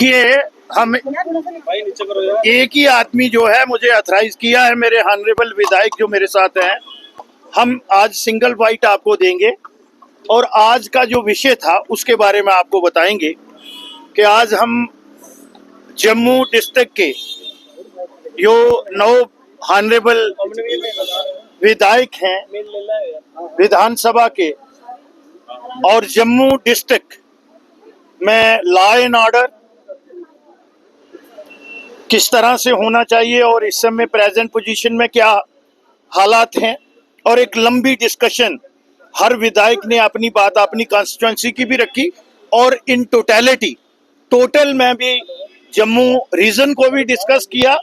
देखिए, हम एक ही आदमी जो है मुझे ऑथराइज किया है, मेरे ऑनरेबल विधायक जो मेरे साथ हैं। हम आज सिंगल बाइट आपको देंगे और आज का जो विषय था उसके बारे में आपको बताएंगे कि आज हम जम्मू डिस्ट्रिक्ट के जो 9 ऑनरेबल विधायक हैं विधानसभा के और जम्मू डिस्ट्रिक्ट में लॉ एंड ऑर्डर किस तरह से होना चाहिए और इस समय प्रेजेंट पोजीशन में क्या हालात हैं, और एक लंबी डिस्कशन हर विधायक ने अपनी बात अपनी कॉन्स्टिट्यूएंसी की भी रखी और इन टोटल में भी जम्मू रीजन को भी डिस्कस किया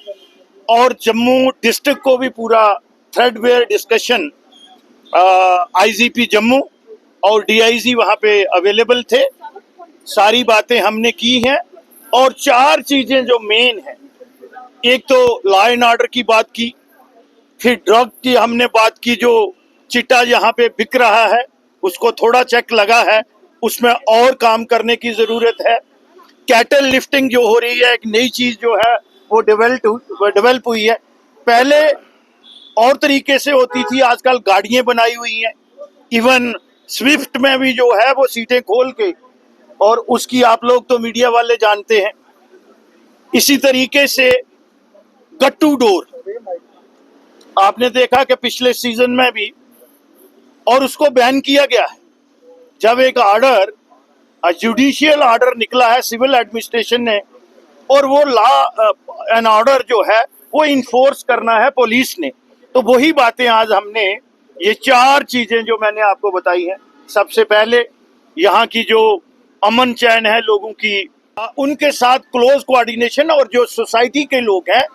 और जम्मू डिस्ट्रिक्ट को भी पूरा थ्रेडवेयर डिस्कशन। आईजीपी जम्मू और डीआईजी वहां पे अवेलेबल थे। सारी बातें हमने की हैं और 4 चीजें जो मेन हैं, एक तो लॉ एंड ऑर्डर की बात की, फिर ड्रग की हमने बात की, जो चिट्टा यहाँ पे बिक रहा है उसको थोड़ा चेक लगा है, उसमें और काम करने की जरूरत है। कैटल लिफ्टिंग जो हो रही है, एक नई चीज जो है वो डेवलप हुई है। पहले और तरीके से होती थी, आजकल गाड़ियां बनाई हुई हैं। इवन स्विफ्ट में भी जो है वो सीटें खोल के, और उसकी आप लोग तो मीडिया वाले जानते हैं। इसी तरीके से गट्टू डोर आपने देखा कि पिछले सीजन में भी, और उसको बैन किया गया है। जब एक ऑर्डर जुडिशियल ऑर्डर निकला है सिविल एडमिनिस्ट्रेशन ने, और वो लॉ एंड ऑर्डर जो है वो इन्फोर्स करना है पुलिस ने, तो वही बातें आज हमने ये 4 चीजें जो मैंने आपको बताई हैं। सबसे पहले यहाँ की जो अमन चैन है लोगों की, उनके साथ क्लोज कोऑर्डिनेशन, और जो सोसाइटी के लोग हैं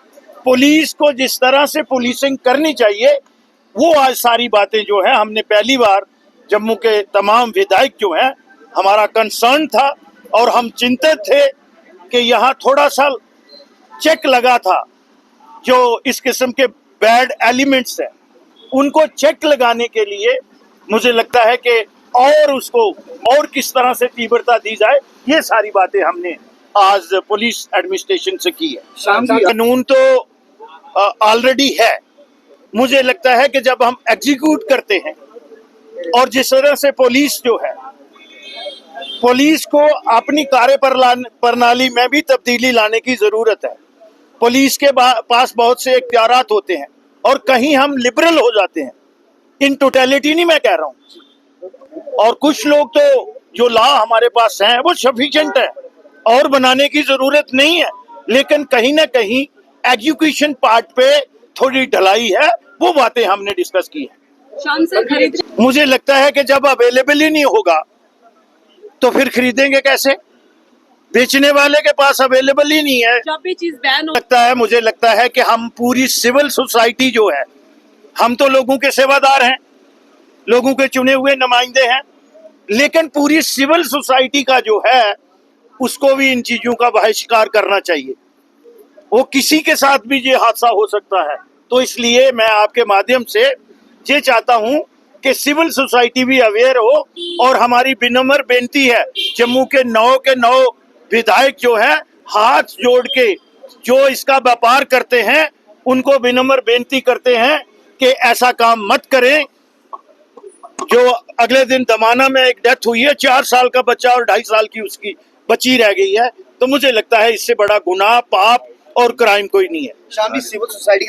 पुलिस को जिस तरह से पुलिसिंग करनी चाहिए, वो आज सारी बातें जो है हमने पहली बार जम्मू के तमाम विधायक जो हैं हमारा कंसर्न था और हम चिंतित थे कि यहाँ थोड़ा सा चेक लगा था। जो इस किस्म के बैड एलिमेंट्स हैं उनको चेक लगाने के लिए मुझे लगता है कि और उसको और किस तरह से तीव्रता दी जाए, ये सारी बातें हमने आज पुलिस एडमिनिस्ट्रेशन से की है। कानून तो ऑलरेडी है। मुझे लगता है कि जब हम एग्जीक्यूट करते हैं, और जिस तरह से पुलिस जो है, पुलिस को अपनी कार्य प्रणाली में भी तब्दीली लाने की जरूरत है। पुलिस के पास बहुत से इख्तियारात होते हैं और कहीं हम लिबरल हो जाते हैं। इन टोटलिटी नहीं मैं कह रहा हूँ, और कुछ लोग तो जो लॉ हमारे पास हैं वो सफिशिएंट है और बनाने की जरूरत नहीं है, लेकिन कहीं ना कहीं एजुकेशन पार्ट पे थोड़ी ढलाई है। वो बातें हमने डिस्कस की है। मुझे लगता है कि जब अवेलेबल ही नहीं होगा तो फिर खरीदेंगे कैसे? बेचने वाले के पास अवेलेबल ही नहीं है, जब भी चीज बैन लगता है। मुझे लगता है कि हम पूरी सिविल सोसाइटी जो है, हम तो लोगों के सेवादार हैं, लोगों के चुने हुए नुमाइंदे हैं, लेकिन पूरी सिविल सोसाइटी का जो है उसको भी इन चीजों का बहिष्कार करना चाहिए। वो किसी के साथ भी ये हादसा हो सकता है। तो इसलिए मैं आपके माध्यम से ये चाहता हूं कि सिविल सोसाइटी भी अवेयर हो, और हमारी विनम्र बेनती है जम्मू के 9 विधायक जो है हाथ जोड़ के जो इसका व्यापार करते हैं उनको विनम्र बेनती करते हैं कि ऐसा काम मत करें। जो अगले दिन दमाना में एक डेथ हुई है, 4 साल का बच्चा और 2.5 साल की उसकी बच्ची रह गई है, तो मुझे लगता है इससे बड़ा गुनाह, पाप और क्राइम कोई नहीं है। Shami civil society